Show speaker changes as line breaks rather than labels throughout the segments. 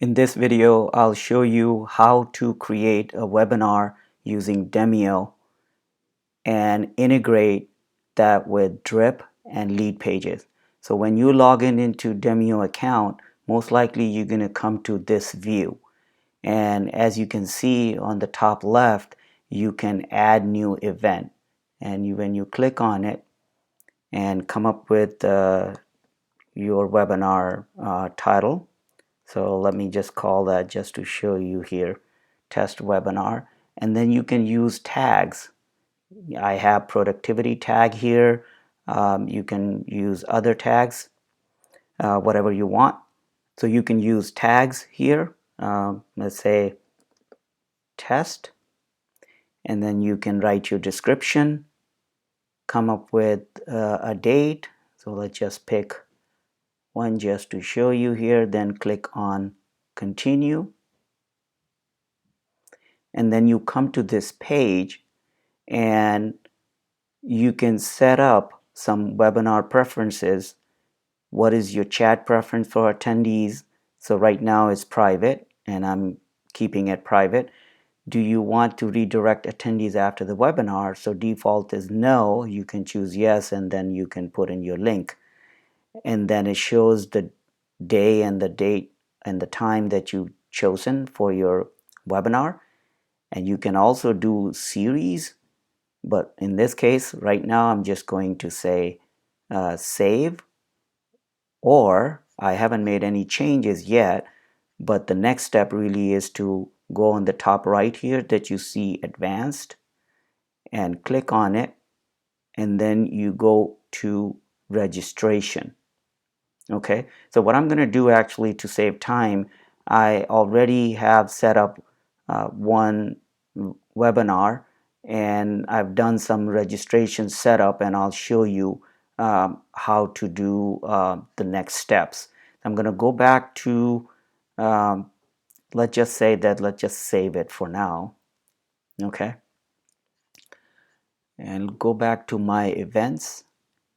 In this video, I'll show you how to create a webinar using Demio and integrate that with Drip and Leadpages. So when you log in into Demio account, most likely you're going to come to this view. And as you can see on the top left, you can add new event. And when you click on it and come up with your webinar title. So let me just call that just to show you here, test webinar. And then you can use tags. I have productivity tag here. You can use other tags, whatever you want. So you can use tags here. Let's say test, and then you can write your description, come up with a date. So let's just pick one just to show you here, then click on continue. And then you come to this page and you can set up some webinar preferences. What is your chat preference for attendees? So right now it's private and I'm keeping it private. Do you want to redirect attendees after the webinar? So default is no. You can choose yes, and then you can put in your link. And then it shows the day and the date and the time that you've chosen for your webinar. And you can also do series, but in this case right now I'm just going to say save, or I haven't made any changes yet, but the next step really is to go on the top right here that you see advanced and click on it, and then you go to registration. Okay, so what I'm going to do actually to save time, I already have set up one webinar and I've done some registration setup, and I'll show you how to do the next steps. I'm going to go back to let's just save it for now. Okay, and go back to my events,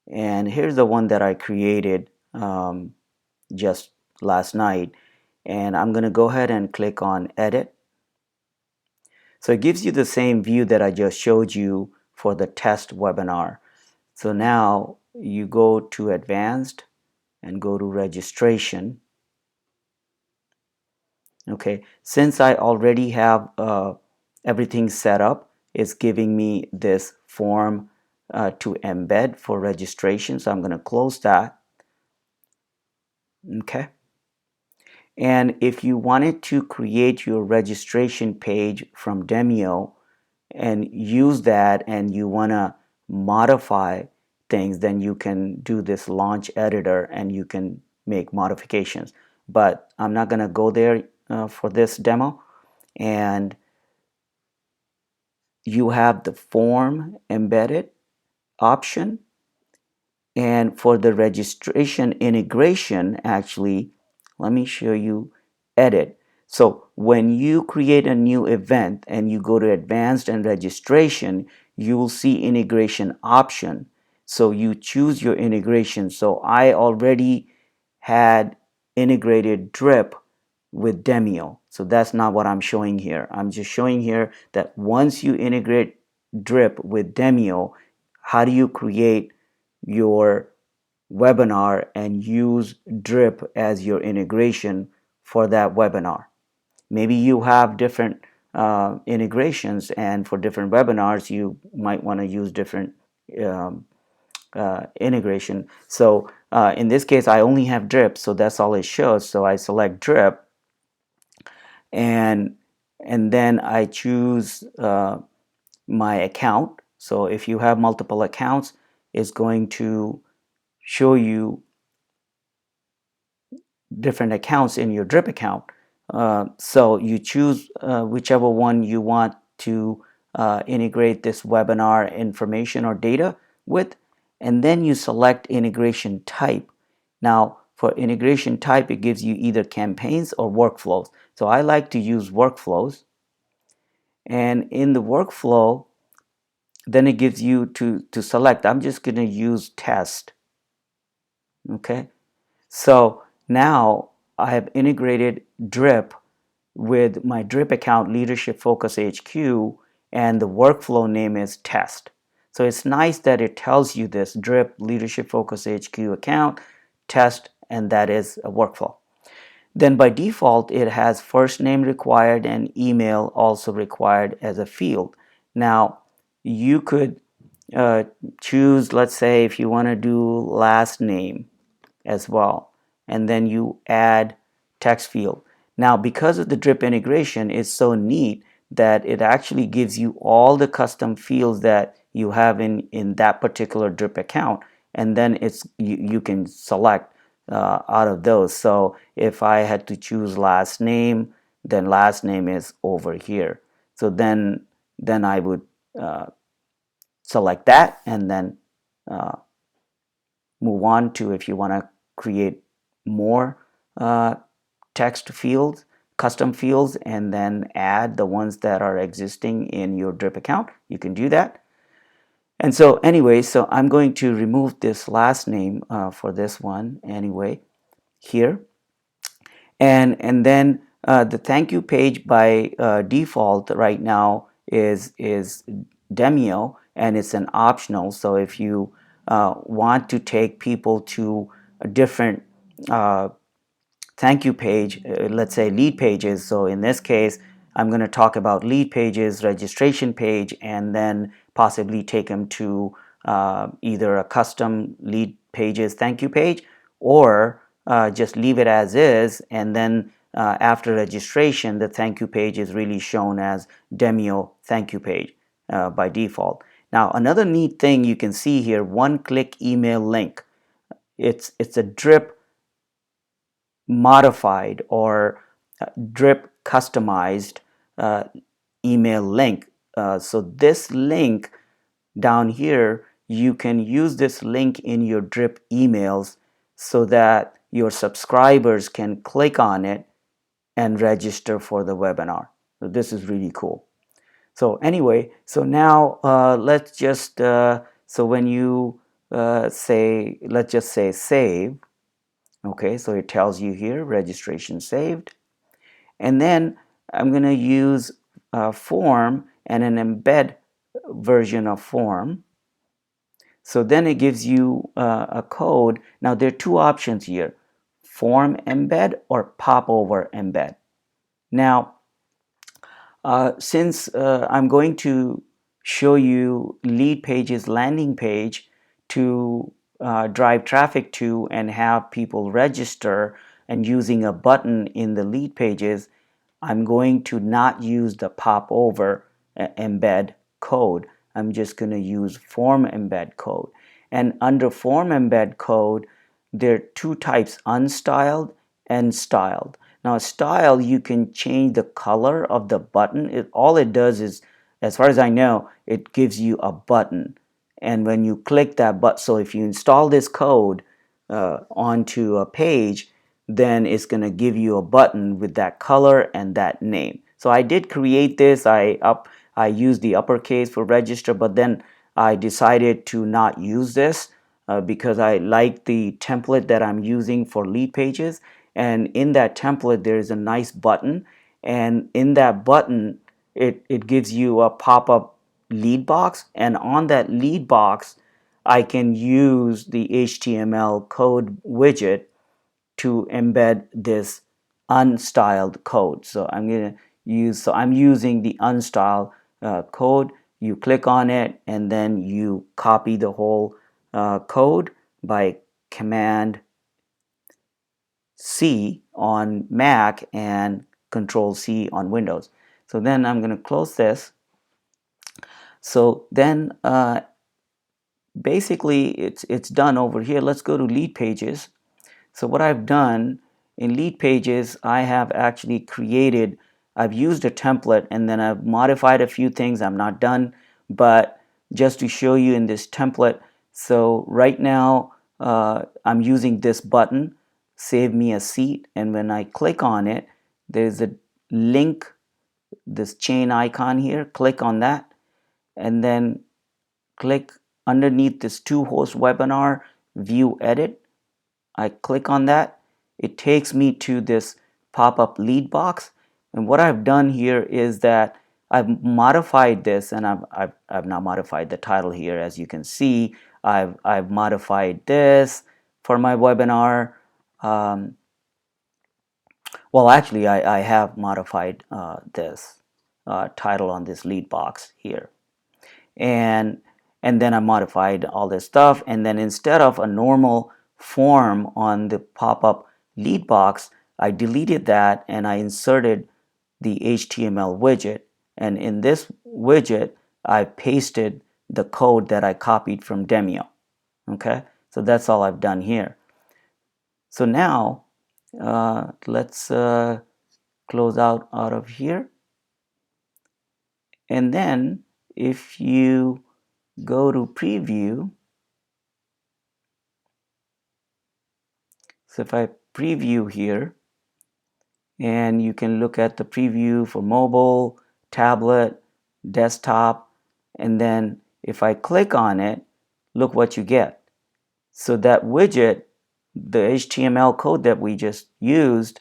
and here's the one that I created just last night, and I'm going to go ahead and click on edit. So it gives you the same view that I just showed you for the test webinar. So now you go to advanced and go to registration. Okay, since I already have everything set up, it's giving me this form to embed for registration. So I'm going to close that. Okay. And if you wanted to create your registration page from Demio and use that, and you want to modify things, then you can do this launch editor and you can make modifications. But I'm not going to go there for this demo. And you have the form embedded option. And for the registration integration, actually, let me show you edit. So when you create a new event and you go to advanced and registration, you will see integration option. So you choose your integration. So I already had integrated Drip with Demio. So that's not what I'm showing here. I'm just showing here that once you integrate Drip with Demio, how do you create your webinar and use Drip as your integration for that webinar. Maybe you have different integrations, and for different webinars you might want to use different um, integration. So in this case I only have Drip, so that's all it shows. So I select Drip, and then I choose my account. So if you have multiple accounts, it's going to show you different accounts in your Drip account. So you choose whichever one you want to integrate this webinar information or data with, and then you select integration type. Now for integration type, it gives you either campaigns or workflows. So I like to use workflows, and in the workflow then it gives you to select. I'm just going to use test. Okay, so now I have integrated Drip with my Drip account, Leadership Focus HQ, and the workflow name is Test. So it's nice that it tells you this Drip Leadership Focus HQ account, Test, and that is a workflow. Then by default, it has first name required and email also required as a field. Now, you could choose, let's say, if you want to do last name as well, and then you add text field. Now, because of the Drip integration, it's so neat that it actually gives you all the custom fields that you have in that particular Drip account, and then you can select out of those. So if I had to choose last name, then last name is over here. So then I would select that and then move on to if you want to create more text fields, custom fields, and then add the ones that are existing in your Drip account. You can do that. And so anyway, so I'm going to remove this last name for this one anyway here. And then the thank you page by default right now is Demio, and it's an optional. So if you want to take people to a different thank you page, let's say Leadpages. So in this case, I'm going to talk about Leadpages registration page and then possibly take them to either a custom Leadpages thank you page, or just leave it as is, and then after registration, the thank you page is really shown as Demio thank you page by default. Now, another neat thing you can see here, one-click email link. It's a Drip modified or Drip customized email link. So this link down here, you can use this link in your Drip emails so that your subscribers can click on it and register for the webinar. So this is really cool. So anyway, so now let's just, so when you say, let's just say save. Okay, so it tells you here registration saved, and then I'm going to use a form and an embed version of form. So then it gives you a code. Now there are two options here, form embed or popover embed. Now since I'm going to show you Leadpages landing page to drive traffic to and have people register and using a button in the Leadpages, I'm going to not use the popover embed code. I'm just going to use form embed code. And under form embed code, there are two types, unstyled and styled. Now, style, you can change the color of the button. All it does is, as far as I know, it gives you a button. And when you click that button, so if you install this code onto a page, then it's going to give you a button with that color and that name. So I did create this. I used the uppercase for register, but then I decided to not use this because I like the template that I'm using for Leadpages. And in that template, there is a nice button. And in that button, it gives you a pop-up lead box. And on that lead box, I can use the HTML code widget to embed this unstyled code. So I'm using the unstyled code. You click on it and then you copy the whole code by Command C on Mac and Control C on Windows. So then I'm going to close this. So then basically it's done over here. Let's go to Leadpages. So what I've done in Leadpages, I have actually I've used a template and then I've modified a few things. I'm not done, but just to show you in this template. So right now I'm using this button, save me a seat, and when I click on it, there's a link, this chain icon here. Click on that and then click underneath this to host webinar, view edit. I click on that it takes me to this pop-up lead box. And what I've done here is that I've modified this, and I've not modified the title here. As you can see, I've modified this for my webinar. Well, actually, I have modified this title on this lead box here, and then I modified all this stuff. And then instead of a normal form on the pop-up lead box, I deleted that and I inserted the HTML widget. And in this widget, I pasted the code that I copied from Demio. Okay, so that's all I've done here. So now let's close out of here. And then if you go to preview, so if I preview here, and you can look at the preview for mobile, tablet, desktop, and then if I click on it, look what you get. So that widget, the HTML code that we just used,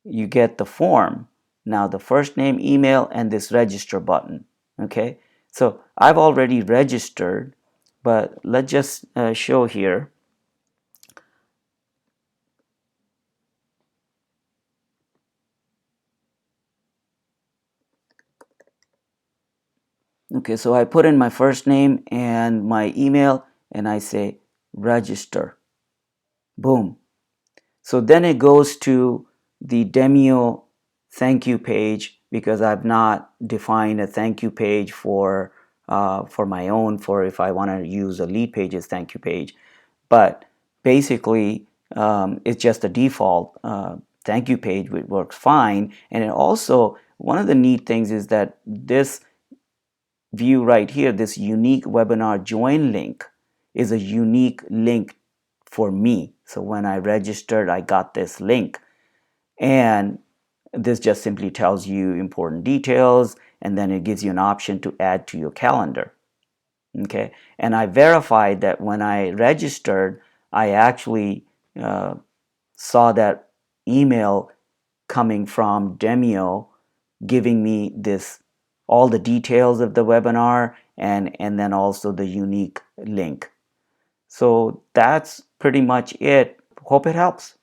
you get the form. Now the first name, email, and this register button. Okay, so I've already registered, but let's just show here. Okay, so I put in my first name and my email and I say register. Boom. So then it goes to the Demio thank you page, because I've not defined a thank you page for my own, for if I want to use a Leadpages thank you page. But basically, it's just a default thank you page, which works fine. And it also, one of the neat things is that this view right here, this unique webinar join link, is a unique link for me. So when I registered, I got this link, and this just simply tells you important details, and then it gives you an option to add to your calendar. Okay, and I verified that when I registered, I actually saw that email coming from Demio giving me this, all the details of the webinar, and then also the unique link. So that's pretty much it. Hope it helps.